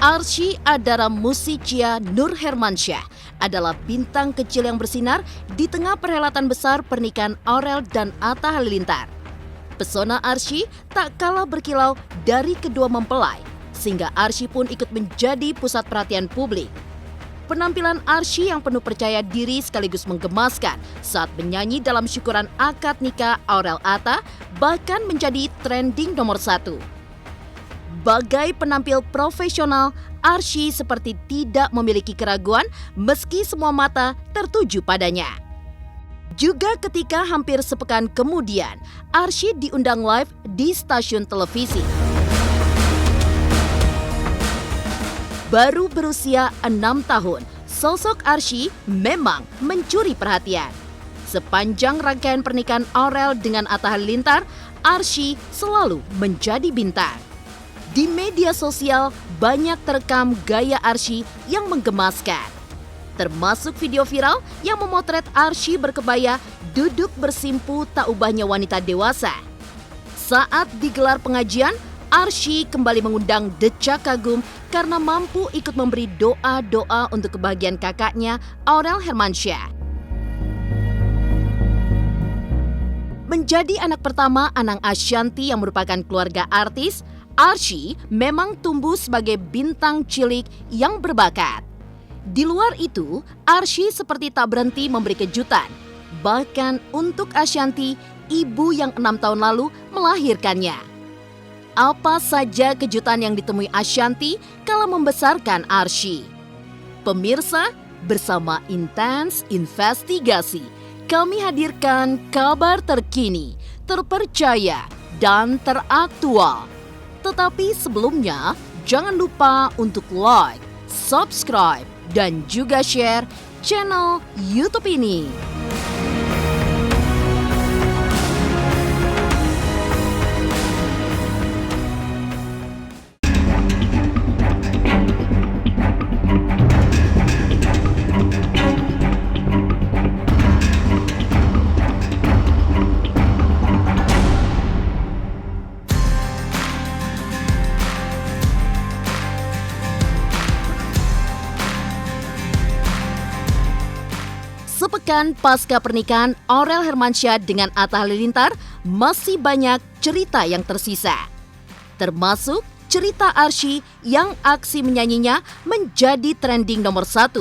Arsy Adara Musicia Nur Hermansyah adalah bintang kecil yang bersinar di tengah perhelatan besar pernikahan Aurel dan Atta Halilintar. Pesona Arsy tak kalah berkilau dari kedua mempelai, sehingga Arsy pun ikut menjadi pusat perhatian publik. Penampilan Arsy yang penuh percaya diri sekaligus menggemaskan saat menyanyi dalam syukuran akad nikah Aurel Atta bahkan menjadi trending nomor 1. Bagai penampil profesional, Arsy seperti tidak memiliki keraguan meski semua mata tertuju padanya. Juga ketika hampir sepekan kemudian, Arsy diundang live di stasiun televisi. Baru berusia 6 tahun, sosok Arsy memang mencuri perhatian. Sepanjang rangkaian pernikahan Aurel dengan Atta Halilintar, Arsy selalu menjadi bintang. Di media sosial banyak terekam gaya Arsy yang menggemaskan. Termasuk video viral yang memotret Arsy berkebaya duduk bersimpu tak ubahnya wanita dewasa. Saat digelar pengajian, Arsy kembali mengundang decak kagum karena mampu ikut memberi doa-doa untuk kebahagiaan kakaknya Aurel Hermansyah. Menjadi anak pertama Anang Ashanty yang merupakan keluarga artis, Arsy memang tumbuh sebagai bintang cilik yang berbakat. Di luar itu, Arsy seperti tak berhenti memberi kejutan. Bahkan untuk Ashanty, ibu yang 6 tahun lalu melahirkannya. Apa saja kejutan yang ditemui Ashanty kala membesarkan Arsy? Pemirsa, bersama Intens Investigasi, kami hadirkan kabar terkini, terpercaya, dan teraktual. Tetapi sebelumnya, jangan lupa untuk like, subscribe, dan juga share channel YouTube ini. Sepekan pasca pernikahan Aurel Hermansyah dengan Atta Halilintar, masih banyak cerita yang tersisa. Termasuk cerita Arsy yang aksi menyanyinya menjadi trending nomor 1.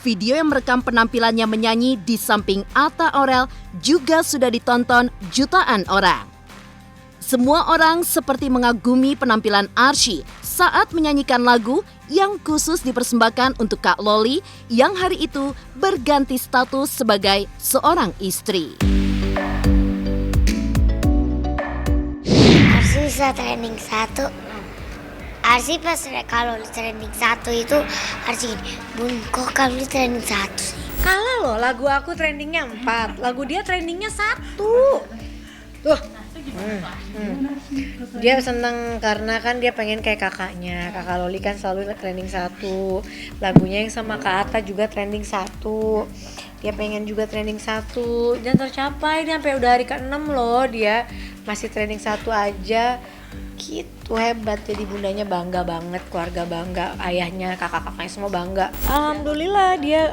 Video yang merekam penampilannya menyanyi di samping Atta Aurel juga sudah ditonton jutaan orang. Semua orang seperti mengagumi penampilan Arsy saat menyanyikan lagu yang khusus dipersembahkan untuk Kak Loli yang hari itu berganti status sebagai seorang istri. Arsy bisa trending 1. Arsy pas kalau trending 1 itu Arsy gini, Bun kok kalau trending 1 sih? Kalah loh, lagu aku trendingnya 4, lagu dia trendingnya 1. Tuh. Dia seneng karena kan dia pengen kayak kakaknya. Kakak Loli kan selalu trending 1. Lagunya yang sama Kak Atta juga trending 1. Dia pengen juga trending 1 dan tercapai. Dia sampai udah hari ke-6 loh, dia masih trending 1 aja. Gitu, hebat. Jadi bundanya bangga banget, keluarga bangga, ayahnya, kakak-kakaknya semua bangga. Alhamdulillah dia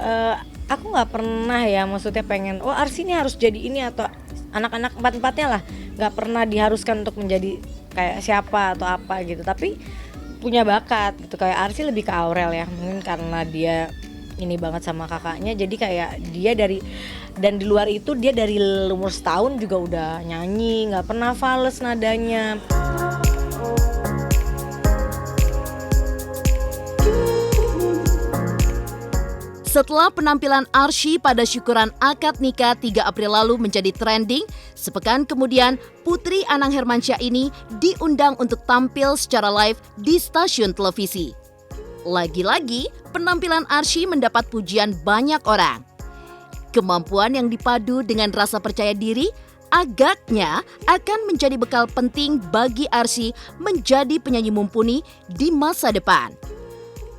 aku nggak pernah ya maksudnya pengen Arsy ini harus jadi ini atau anak-anak empat-empatnya lah, nggak pernah diharuskan untuk menjadi kayak siapa atau apa gitu, tapi punya bakat gitu. Kayak Arsy lebih ke Aurel ya, mungkin karena dia ini banget sama kakaknya, jadi kayak dia dari, dan di luar itu dia dari umur setahun juga udah nyanyi, nggak pernah fales nadanya. Setelah penampilan Arsy pada syukuran akad nikah 3 April lalu menjadi trending, sepekan kemudian Putri Anang Hermansyah ini diundang untuk tampil secara live di stasiun televisi. Lagi-lagi, penampilan Arsy mendapat pujian banyak orang. Kemampuan yang dipadu dengan rasa percaya diri agaknya akan menjadi bekal penting bagi Arsy menjadi penyanyi mumpuni di masa depan.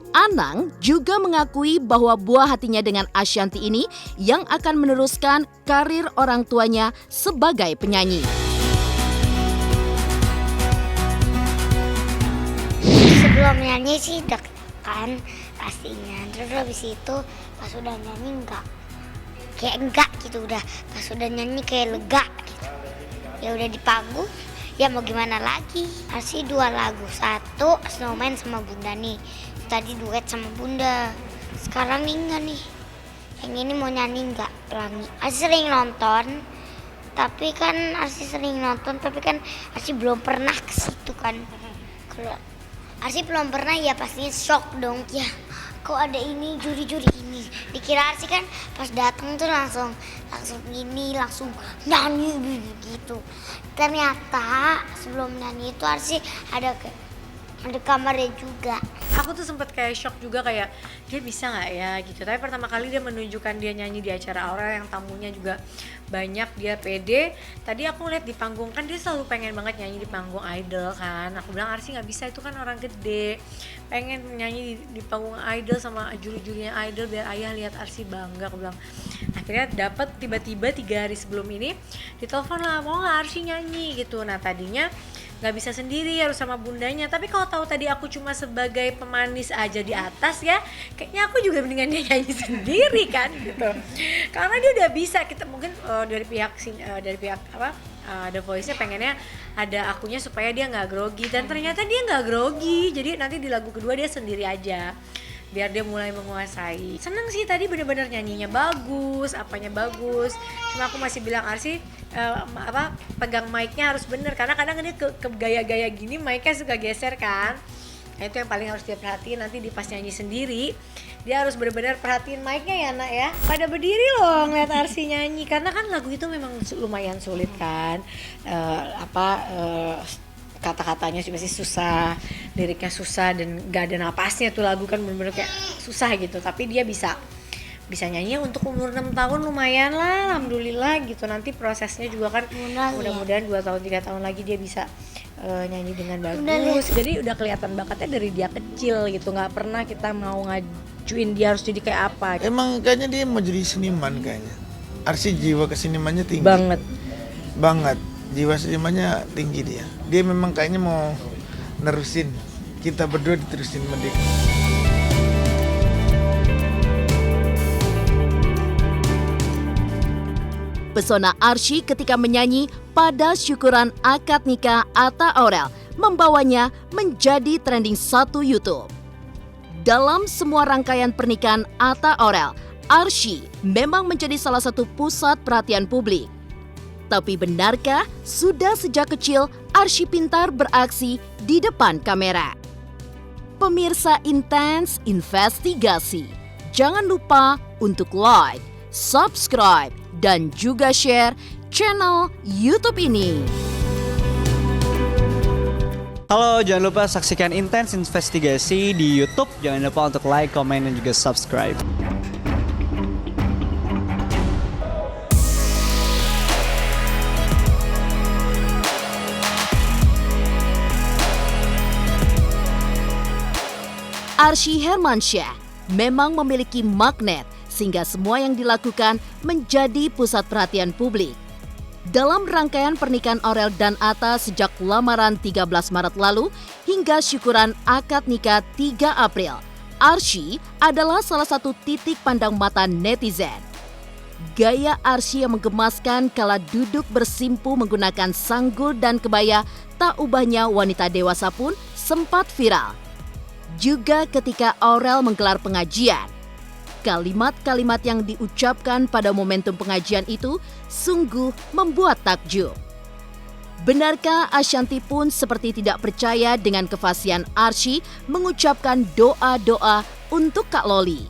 Anang juga mengakui bahwa buah hatinya dengan Ashanty ini yang akan meneruskan karir orang tuanya sebagai penyanyi. sebelum nyanyi sih deg-degan pastinya. Terus habis itu pas udah nyanyi enggak gitu, udah pas udah nyanyi kayak lega gitu. Ya udah di panggung, ya mau gimana lagi. Arsi 2 lagu, 1 Snowman sama Bunda nih. Tadi duet sama Bunda. Sekarang nih enggak nih. Yang ini mau nyanyi enggak Pelangi. Arsi sering nonton, tapi kan Arsi belum pernah ke situ kan. Kalau Arsi belum pernah ya pastinya shock dong ya. Kok ada ini juri-juri ini. Dikira Arsi kan pas datang tuh langsung nyanyi gitu. Ternyata sebelum nyanyi itu Arsi ada kamarnya juga. Aku tuh sempet kayak shock juga, kayak dia bisa nggak ya gitu. Tapi pertama kali dia menunjukkan dia nyanyi di acara Aurel yang tamunya juga banyak, dia pede. Tadi aku lihat di panggung kan dia selalu pengen banget nyanyi di panggung idol kan. Aku bilang Arsi nggak bisa, itu kan orang gede, pengen nyanyi di panggung idol sama juri-jurinya idol biar ayah lihat Arsi bangga. Aku bilang akhirnya dapat tiba-tiba 3 hari sebelum ini ditelepon lah, mau nggak Arsi nyanyi gitu. Nah tadinya nggak bisa sendiri, harus sama bundanya. Tapi kalau tahu tadi aku cuma sebagai pemanis aja di atas ya, kayaknya aku juga mendingan dia nyanyi sendiri kan gitu. Karena dia udah bisa, kita mungkin dari pihak The Voice-nya pengennya ada akunya supaya dia nggak grogi, dan ternyata dia nggak grogi. Jadi nanti di lagu kedua dia sendiri aja, biar dia mulai menguasai. Seneng sih tadi, bener-bener nyanyinya bagus, apanya bagus. Cuma aku masih bilang Arsi pegang mic-nya harus bener, karena kadang ini ke gaya-gaya gini mic-nya suka geser kan. Nah itu yang paling harus dia perhatiin nanti di pas nyanyi sendiri. Dia harus bener-bener perhatiin mic-nya ya nak ya. Pada berdiri loh ngeliat Arsi nyanyi, karena kan lagu itu memang lumayan sulit kan. Kata-katanya masih susah, liriknya susah, dan gak ada napasnya tuh lagu kan, bener-bener kayak susah gitu. Tapi dia bisa nyanyi untuk umur 6 tahun lumayan lah, alhamdulillah gitu. Nanti prosesnya juga kan mudah-mudahan 2 tahun 3 tahun lagi dia bisa nyanyi dengan bagus. Jadi udah kelihatan bakatnya dari dia kecil gitu, nggak pernah kita mau ngajuin dia harus jadi kayak apa. Emang kayaknya dia mau jadi seniman kayaknya. Arsi jiwa kesenimannya tinggi banget. Jiwa senimannya tinggi dia. Dia memang kayaknya mau nerusin. Kita berdua diterusin sama dia. Pesona Arsy ketika menyanyi pada syukuran akad nikah Atta Aurel membawanya menjadi trending 1 YouTube. Dalam semua rangkaian pernikahan Atta Aurel, Arsy memang menjadi salah satu pusat perhatian publik. Tapi benarkah sudah sejak kecil Arsy pintar beraksi di depan kamera? Pemirsa Intens Investigasi, jangan lupa untuk like, subscribe, dan juga share channel YouTube ini. Halo, jangan lupa saksikan Intens Investigasi di YouTube. Jangan lupa untuk like, komen, dan juga subscribe. Arsy Hermansyah memang memiliki magnet sehingga semua yang dilakukan menjadi pusat perhatian publik. Dalam rangkaian pernikahan Aurel dan Atta sejak lamaran 13 Maret lalu hingga syukuran akad nikah 3 April, Arsy adalah salah satu titik pandang mata netizen. Gaya Arsy yang menggemaskan kala duduk bersimpu menggunakan sanggul dan kebaya tak ubahnya wanita dewasa pun sempat viral. Juga ketika Aurel menggelar pengajian, kalimat-kalimat yang diucapkan pada momentum pengajian itu sungguh membuat takjub. Benarkah Ashanty pun seperti tidak percaya dengan kefasihan Arsy mengucapkan doa-doa untuk Kak Loli?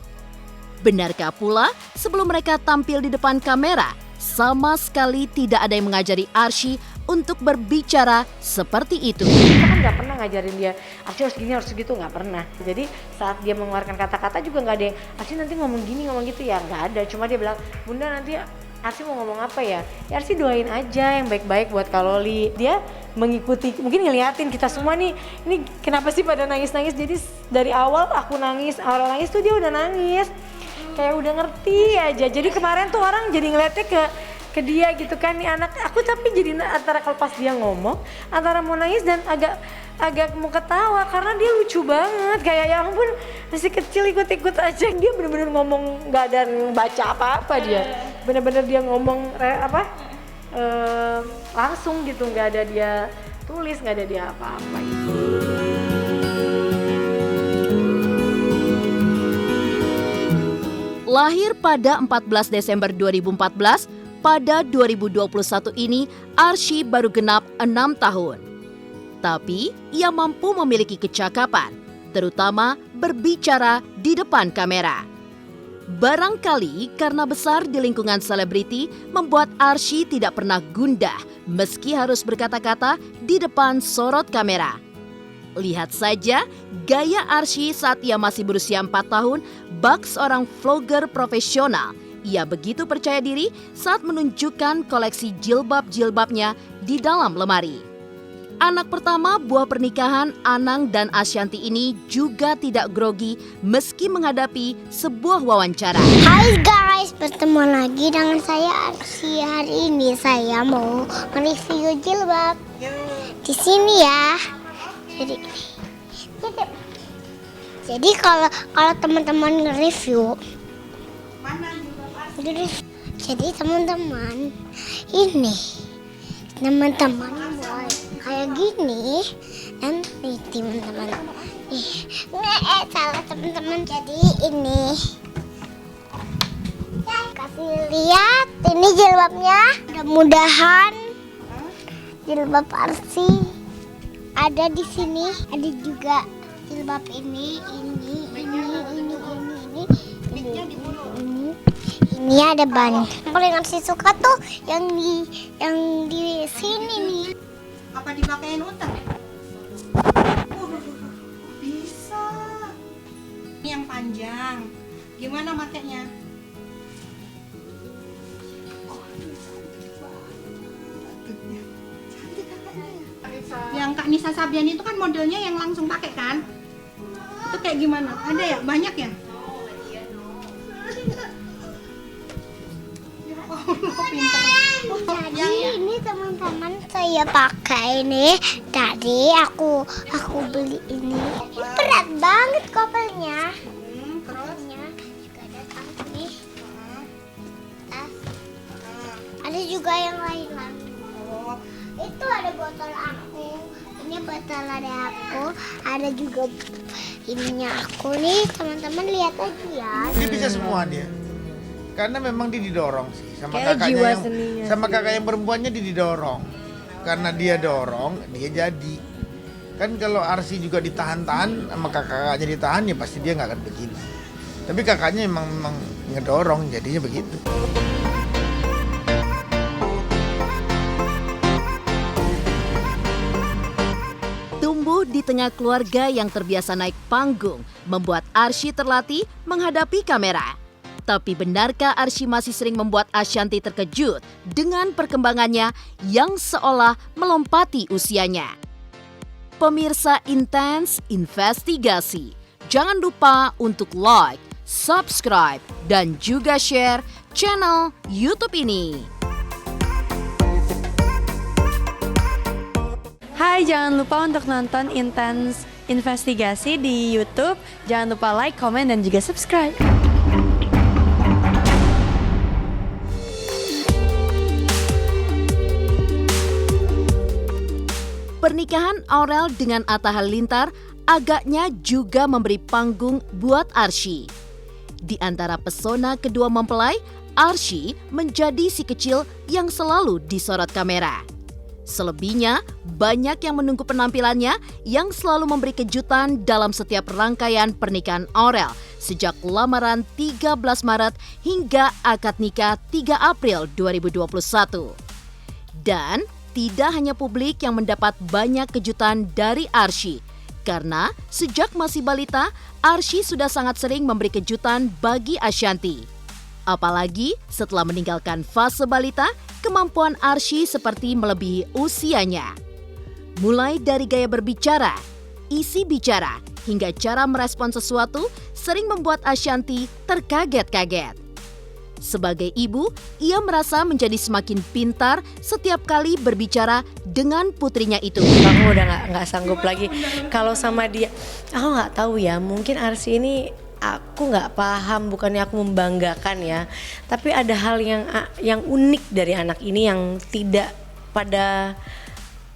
Benarkah pula sebelum mereka tampil di depan kamera, sama sekali tidak ada yang mengajari Arsy untuk berbicara seperti itu? Kita kan nggak pernah ngajarin dia Arsy harus gini harus gitu, nggak pernah. Jadi saat dia mengeluarkan kata-kata juga nggak ada yang Arsy nanti ngomong gini ngomong gitu, ya nggak ada. Cuma dia bilang, Bunda nanti Arsy mau ngomong apa ya? Ya Arsy doain aja yang baik-baik buat Kak Loli. Dia mengikuti, mungkin ngeliatin kita semua nih, ini kenapa sih pada nangis-nangis. Jadi dari awal aku nangis, awal nangis tuh dia udah nangis, kayak udah ngerti aja. Jadi kemarin tuh orang jadi ngeliatnya ke ke dia gitu kan, nih anak aku. Tapi jadi antara kalau pas dia ngomong antara mau nangis dan agak mau ketawa karena dia lucu banget, kayak ya ampun masih kecil ikut-ikut aja. Dia bener-bener ngomong nggak ada baca apa-apa, dia bener-bener dia ngomong langsung gitu, nggak ada dia tulis, nggak ada dia apa-apa gitu. Lahir pada 14 Desember 2014, pada 2021 ini Arsy baru genap 6 tahun. Tapi ia mampu memiliki kecakapan, terutama berbicara di depan kamera. Barangkali karena besar di lingkungan selebriti membuat Arsy tidak pernah gundah meski harus berkata-kata di depan sorot kamera. Lihat saja gaya Arsy saat ia masih berusia 4 tahun, bak seorang vlogger profesional. Ia begitu percaya diri saat menunjukkan koleksi jilbab-jilbabnya di dalam lemari. Anak pertama buah pernikahan Anang dan Ashanti ini juga tidak grogi meski menghadapi sebuah wawancara. Hai guys, bertemu lagi dengan saya Arsy. Hari ini saya mau mereview jilbab. Di sini ya. Jadi kalau teman-teman nge-review, jadi teman-teman ini buat kayak gini, dan nih teman-teman, salah teman-teman. Jadi ini kasih lihat ini jilbabnya. Mudah-mudahan jilbab Arsy ada di sini. Ada juga jilbab ini. Ini ada ban. Yang paling Arsy suka tuh yang di sini nih. Apa dipakein utang? Bisa. Ini yang panjang. Gimana makainya? Yang Kak Nisa Sabian itu kan modelnya yang langsung pakai kan? Itu kayak gimana? Ada ya? Banyak ya? Jadi ini teman-teman saya pakai ini. Tadi aku beli ini. Berat banget kopernya. Terusnya juga ada tas nih. Tas. Ada juga yang lain lagi. Itu ada botol aku. Ini botol ada aku. Ada juga ininya aku nih. Teman-teman lihat aja ya. Dia bisa semua dia. Karena memang dia didorong sih sama Kayak kakaknya jiwa yang seninya sama sih. kakak yang perempuannya dia didorong. Karena dia dorong, dia jadi. Kan kalau Arsy juga ditahan-tahan sama kakaknya ditahan, ya pasti dia nggak akan begini. Tapi kakaknya memang ngedorong, jadinya begitu. Tumbuh di tengah keluarga yang terbiasa naik panggung, membuat Arsy terlatih menghadapi kamera. Tapi benarkah Arsy masih sering membuat Ashanti terkejut dengan perkembangannya yang seolah melompati usianya? Pemirsa Intens Investigasi, jangan lupa untuk like, subscribe, dan juga share channel YouTube ini. Hai, jangan lupa untuk nonton Intens Investigasi di YouTube. Jangan lupa like, komen, dan juga subscribe. Pernikahan Aurel dengan Atta Halilintar agaknya juga memberi panggung buat Arsy. Di antara pesona kedua mempelai, Arsy menjadi si kecil yang selalu disorot kamera. Selebihnya, banyak yang menunggu penampilannya yang selalu memberi kejutan dalam setiap rangkaian pernikahan Aurel sejak lamaran 13 Maret hingga akad nikah 3 April 2021. Dan tidak hanya publik yang mendapat banyak kejutan dari Arsy, karena sejak masih balita, Arsy sudah sangat sering memberi kejutan bagi Ashanti. Apalagi setelah meninggalkan fase balita, kemampuan Arsy seperti melebihi usianya. Mulai dari gaya berbicara, isi bicara, hingga cara merespon sesuatu sering membuat Ashanti terkaget-kaget. Sebagai ibu, ia merasa menjadi semakin pintar setiap kali berbicara dengan putrinya itu. Aku udah nggak sanggup lagi kalau sama dia. Aku nggak tahu ya, mungkin Arsy ini aku nggak paham, bukannya aku membanggakan ya. Tapi ada hal yang unik dari anak ini yang tidak pada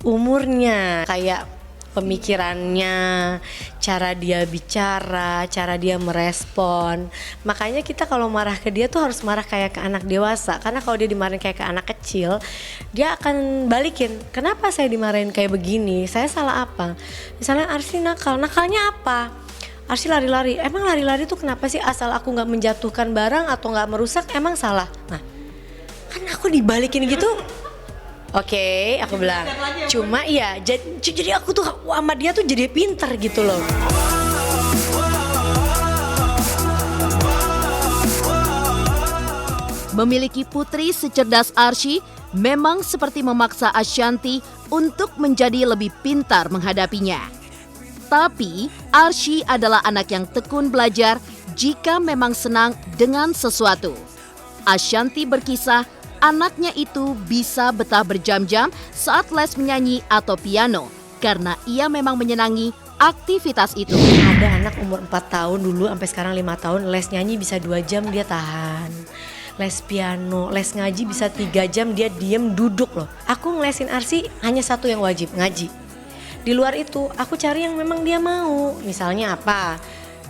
umurnya, kayak pemikirannya, cara dia bicara, cara dia merespon. Makanya kita kalau marah ke dia tuh harus marah kayak ke anak dewasa. Karena kalau dia dimarahin kayak ke anak kecil, dia akan balikin. Kenapa saya dimarahin kayak begini? Saya salah apa? Misalnya Arsy nakal, nakalnya apa? Arsy lari-lari. Emang lari-lari tuh kenapa sih? Asal aku nggak menjatuhkan barang atau nggak merusak, emang salah? Nah, kan aku dibalikin gitu. Oke, aku bilang. Cuma iya, jadi aku tuh sama dia tuh jadi pinter gitu loh. Memiliki putri secerdas Arsy memang seperti memaksa Ashanti untuk menjadi lebih pintar menghadapinya. Tapi Arsy adalah anak yang tekun belajar jika memang senang dengan sesuatu. Ashanti berkisah anaknya itu bisa betah berjam-jam saat les menyanyi atau piano karena ia memang menyenangi aktivitas itu. Ada anak umur 4 tahun dulu sampai sekarang 5 tahun les nyanyi bisa 2 jam dia tahan. Les piano, les ngaji bisa 3 jam dia diem duduk loh. Aku ngelesin Arsy hanya satu yang wajib, ngaji. Di luar itu aku cari yang memang dia mau. Misalnya apa?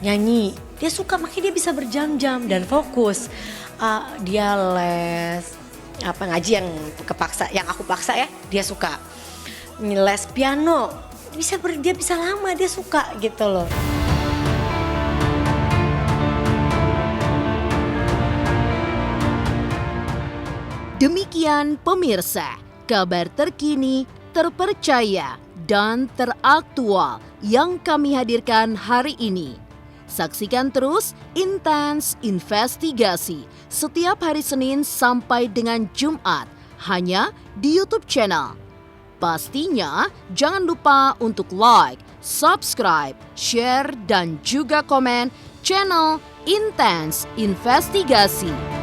Nyanyi. Dia suka, makanya dia bisa berjam-jam dan fokus. Dia les ngaji yang kepaksa, yang aku paksa ya, dia suka. Les piano, dia bisa lama, dia suka gitu loh. Demikian pemirsa, kabar terkini, terpercaya, dan teraktual yang kami hadirkan hari ini. Saksikan terus Intens Investigasi setiap hari Senin sampai dengan Jumat hanya di YouTube channel. Pastinya jangan lupa untuk like, subscribe, share, dan juga komen channel Intens Investigasi.